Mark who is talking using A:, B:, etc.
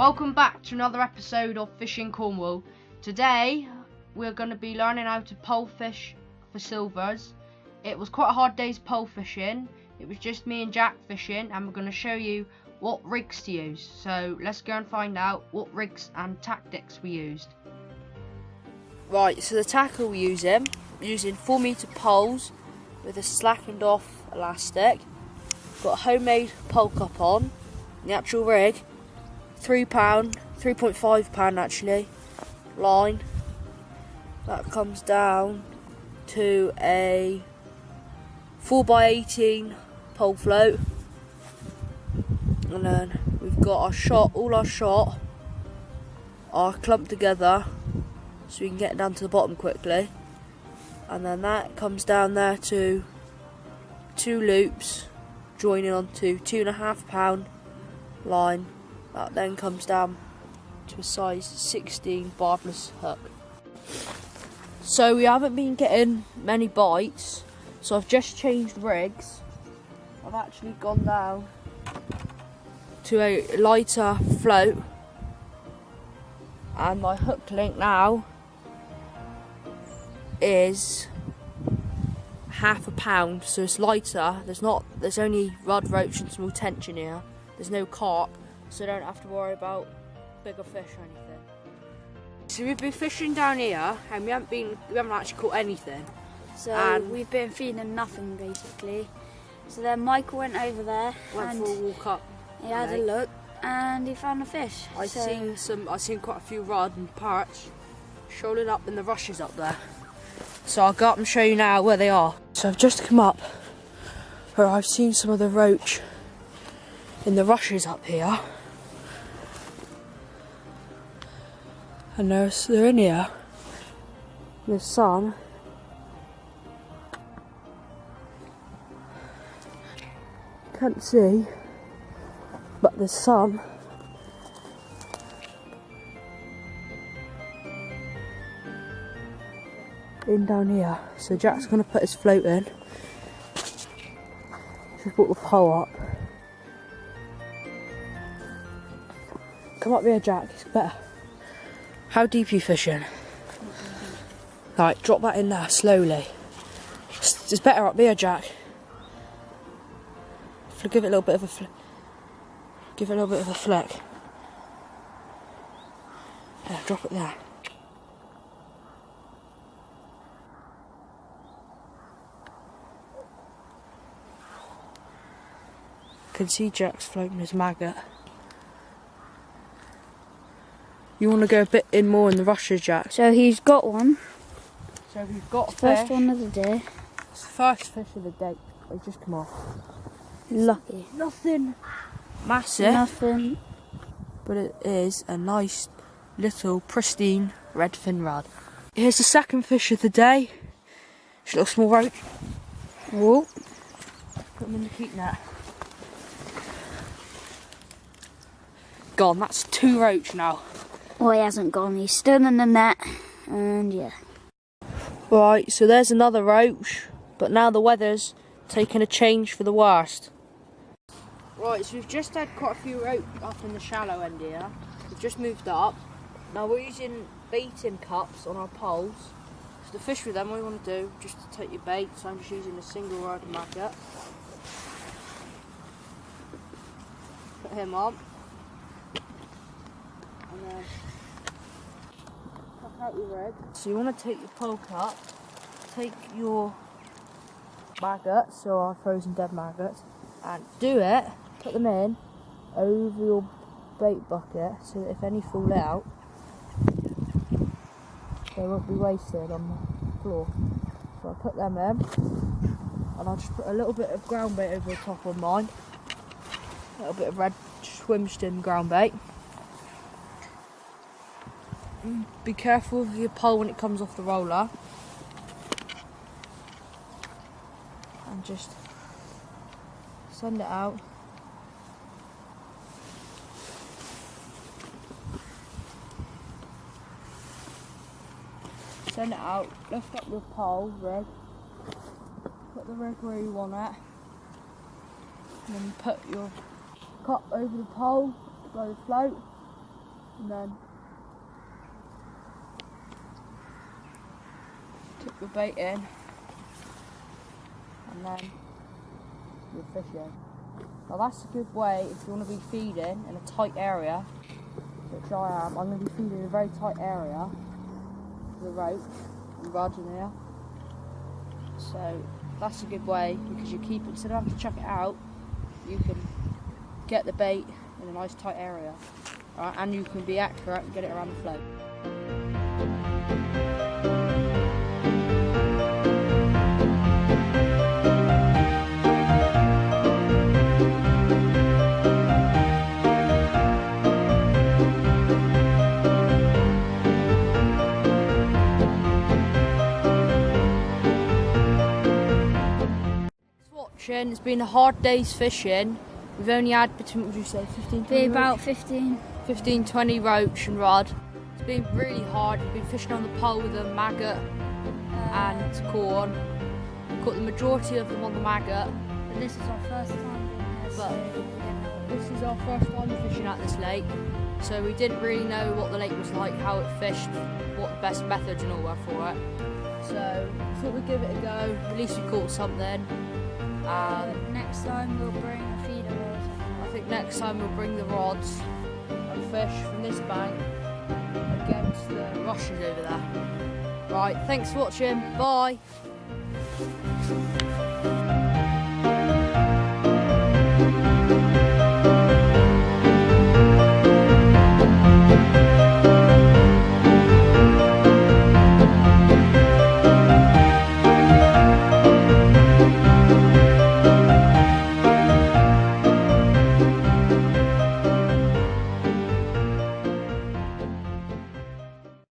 A: Welcome back to another episode of Fishing Cornwall. Today we're going to be learning how to pole fish for silvers. It was quite a hard day's pole fishing. It was just me and Jack fishing, and we're going to show you what rigs to use. So let's go and find out what rigs and tactics we used. Right, so the tackle we're using 4 metre poles with a slackened off elastic. Got a homemade pole cup on. The actual rig, £3.5 actually, line. That comes down to a 4x18 pole float. And then we've got our shot, all our shot are clumped together so we can get down to the bottom quickly. And then that comes down there to 2 loops joining onto £2.5 line. That then comes down to a size 16 barbless hook. So we haven't been getting many bites, so I've just changed rigs. I've actually gone down to a lighter float, and my hook length now is £0.5, so it's lighter. There's only rod, roach and small tension here. There's no carp, so I don't have to worry about bigger fish or anything. So we've been fishing down here and we haven't actually caught anything.
B: So we've been feeding nothing basically. So then Michael went over there
A: went for a walk up.
B: He had a look and he found a fish.
A: I've seen quite a few rod and perch shoaling up in the rushes up there. So I'll go up and show you now where they are. So I've just come up where I've seen some of the roach in the rushes up here. And they're in here. There's some. Can't see, but there's some. In down here. So Jack's gonna put his float in. Just put the pole up. Come up here, Jack, it's better. How deep are you fishing? Right, drop that in there slowly. It's better up here, Jack. Give it a little bit of a flick. Give it a little bit of a flick. Yeah, drop it there. Can see Jack's floating his maggot. You want to go a bit in more in the rushes, Jack?
B: So he's got one.
A: So we've got
B: first one of the day.
A: It's the first fish of the day. It's just come off.
B: Lucky.
A: Nothing massive.
B: Nothing.
A: But it is a nice little pristine redfin rod. Here's the second fish of the day. It's a little small roach. Whoa. Put him in the keep net. Gone, that's 2 roach now.
B: Well, he hasn't gone, he's still in the net, and yeah.
A: Right, so there's another roach, but now the weather's taken a change for the worst. Right, so we've just had quite a few roach up in the shallow end here. We've just moved up. Now we're using baiting cups on our poles. So to fish with them, what you want to do, just to take your bait, so I'm just using a single rod maggot. Put him on. And then tuck out your rig. So you want to take your pole cup, take your maggots, so our frozen dead maggots, and put them in over your bait bucket so that if any fall out, they won't be wasted on the floor. So I put them in, and I'll just put a little bit of ground bait over the top of mine, a little bit of red swim stem ground bait. Be careful with your pole when it comes off the roller, and just send it out. Send it out, lift up your pole rig, put the rig where you want it, and then put your cup over the pole, blow the float, and then tip your bait in, and then you're fishing. Now that's a good way if you want to be feeding in a tight area, which I am. I'm going to be feeding in a very tight area with a roach and rod in here. So that's a good way because you keep, instead of having to chuck it out, you can get the bait in a nice tight area. Right, and you can be accurate and get it around the float. It's been a hard day's fishing. We've only had between, what would you say, 15, 20
B: About
A: roach?
B: 15.
A: 20 roach and rod. It's been really hard. We've been fishing on the pole with a maggot and corn. Caught the majority of them on the maggot.
B: But this is our first time being here, so
A: this is our first time fishing at this lake. So we didn't really know what the lake was like, how it fished, what the best methods and all were for it. So I thought we'd give it a go. At least we caught something.
B: next time we'll bring a feeder rod.
A: I think next time we'll bring the rods and fish from this bank against the rushes over there. Right, thanks for watching. Bye.